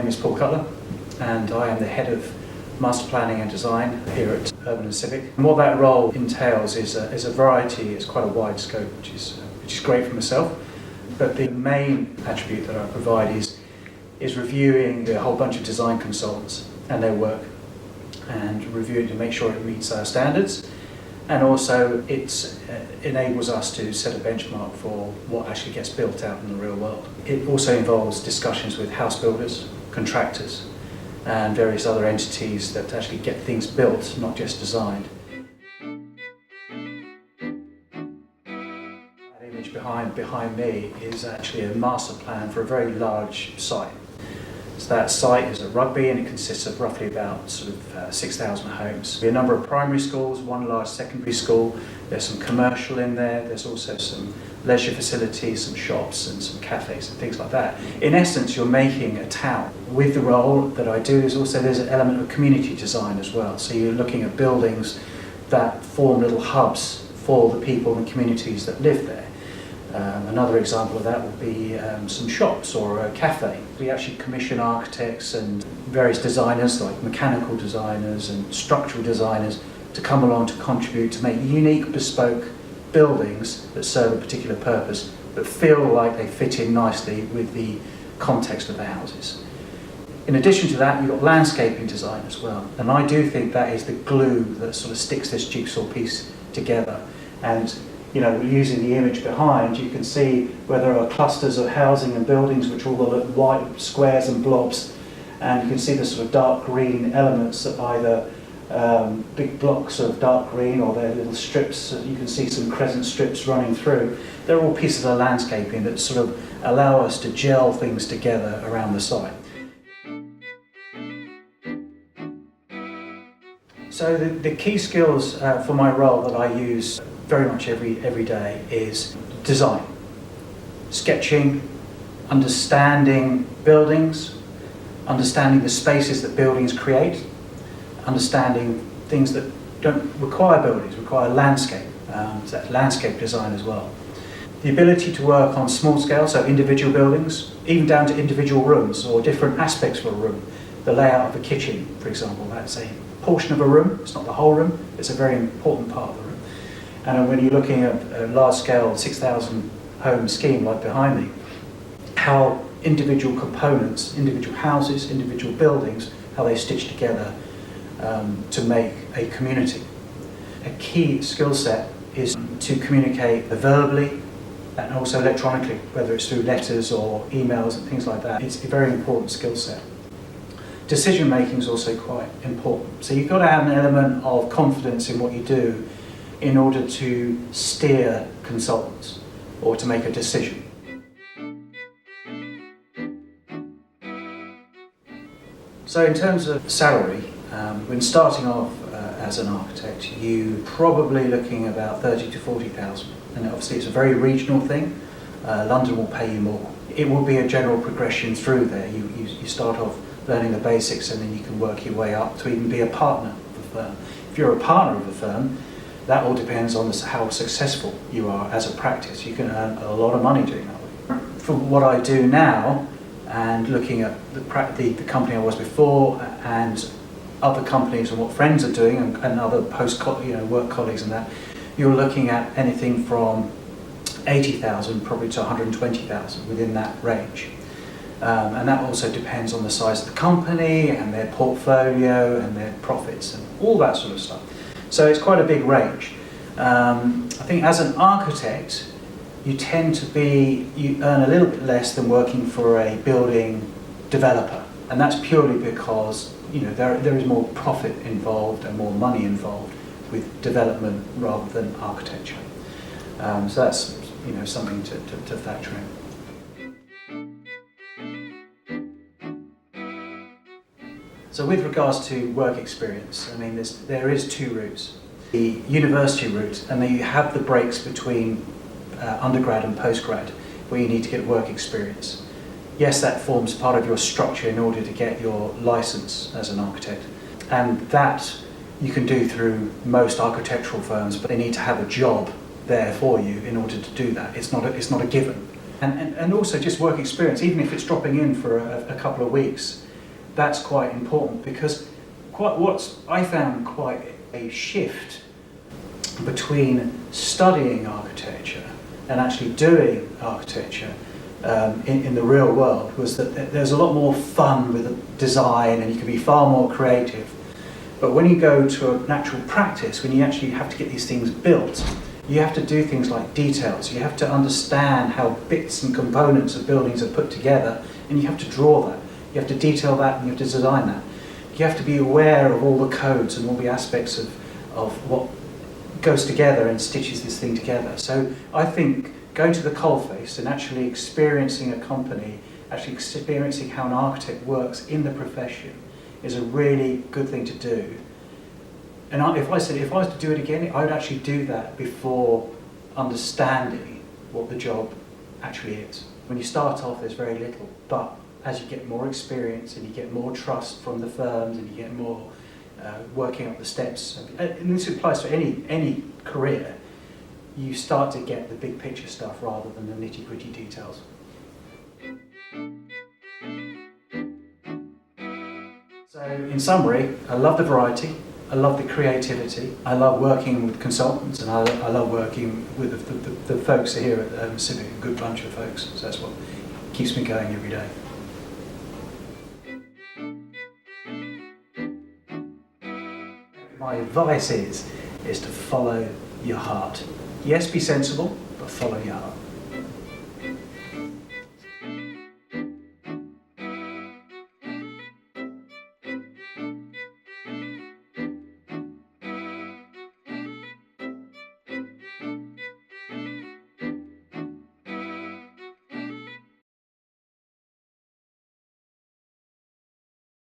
name is Paul Cutler, and I am the head of master planning and design here at Urban&Civic. And what that role entails is a variety, it's quite a wide scope, which is great for myself. But the main attribute that I provide is reviewing a whole bunch of design consultants and their work, and reviewing to make sure it meets our standards. And also it enables us to set a benchmark for what actually gets built out in the real world. It also involves discussions with house builders, contractors, and various other entities that actually get things built, not just designed. That image behind me is actually a master plan for a very large site. So that site is at Rugby, and it consists of roughly about 6,000 homes. There's a number of primary schools, one large secondary school, there's some commercial in there, there's also some leisure facilities, some shops and some cafes and things like that. In essence, you're making a town. With the role that I do, there's an element of community design as well. So you're looking at buildings that form little hubs for the people and communities that live there. Another example of that would be some shops or a cafe. We actually commission architects and various designers, like mechanical designers and structural designers, to come along to contribute to make unique, bespoke buildings that serve a particular purpose, but feel like they fit in nicely with the context of the houses. In addition to that, you've got landscaping design as well, and I do think that is the glue that sort of sticks this jigsaw piece together. And using the image behind, you can see where there are clusters of housing and buildings which all look white squares and blobs, and you can see the sort of dark green elements that either big blocks of dark green or they're little strips. You can see some crescent strips running through. They're all pieces of landscaping that sort of allow us to gel things together around the site. So the key skills for my role that I use very much every day is design, sketching, understanding buildings, understanding the spaces that buildings create, understanding things that don't require buildings, require landscape, so that's landscape design as well. The ability to work on small scale, so individual buildings, even down to individual rooms or different aspects of a room. The layout of a kitchen, for example, that's a portion of a room, it's not the whole room, it's a very important part of the room. And when you're looking at a large-scale 6,000 home scheme like behind me, how individual components, individual houses, individual buildings, how they stitch together to make a community. A key skill set is to communicate verbally and also electronically, whether it's through letters or emails and things like that. It's a very important skill set. Decision making is also quite important. So you've got to have an element of confidence in what you do in order to steer consultants or to make a decision. So in terms of salary, when starting off as an architect, you're probably looking about 30 to 40,000, and obviously it's a very regional thing. London will pay you more. It will be a general progression through there. You start off learning the basics, and then you can work your way up to even be a partner of the firm. If you're a partner of a firm, that all depends on how successful you are as a practice. You can earn a lot of money doing that. For what I do now, and looking at the company I was before, and other companies and what friends are doing, and other work colleagues and that, you're looking at anything from 80,000 probably to 120,000 within that range. And that also depends on the size of the company and their portfolio and their profits and all that sort of stuff. So it's quite a big range. I think as an architect, you earn a little bit less than working for a building developer, and that's purely because there is more profit involved and more money involved with development rather than architecture. So that's something to factor in. So with regards to work experience, I mean, there is two routes. The university route, and then you have the breaks between undergrad and postgrad, where you need to get work experience. Yes, that forms part of your structure in order to get your license as an architect. And that you can do through most architectural firms, but they need to have a job there for you in order to do that. It's not a given. And also just work experience, even if it's dropping in for a couple of weeks, that's quite important, because what's I found quite a shift between studying architecture and actually doing architecture in the real world was that there's a lot more fun with the design and you can be far more creative. But when you go to an actual practice, when you actually have to get these things built, you have to do things like details. You have to understand how bits and components of buildings are put together, and you have to draw that. You have to detail that, and you have to design that. You have to be aware of all the codes and all the aspects of what goes together and stitches this thing together. So I think going to the coalface and actually experiencing a company, actually experiencing how an architect works in the profession is a really good thing to do. And if I was to do it again, I would actually do that before understanding what the job actually is. When you start off, there's very little, but as you get more experience and you get more trust from the firms and you get more working up the steps, and this applies to any career, you start to get the big picture stuff rather than the nitty-gritty details. So in summary, I love the variety, I love the creativity, I love working with consultants, and I love working with the folks here at Urban&Civic, a good bunch of folks, so that's what keeps me going every day. My advice is to follow your heart. Yes, be sensible, but follow your heart.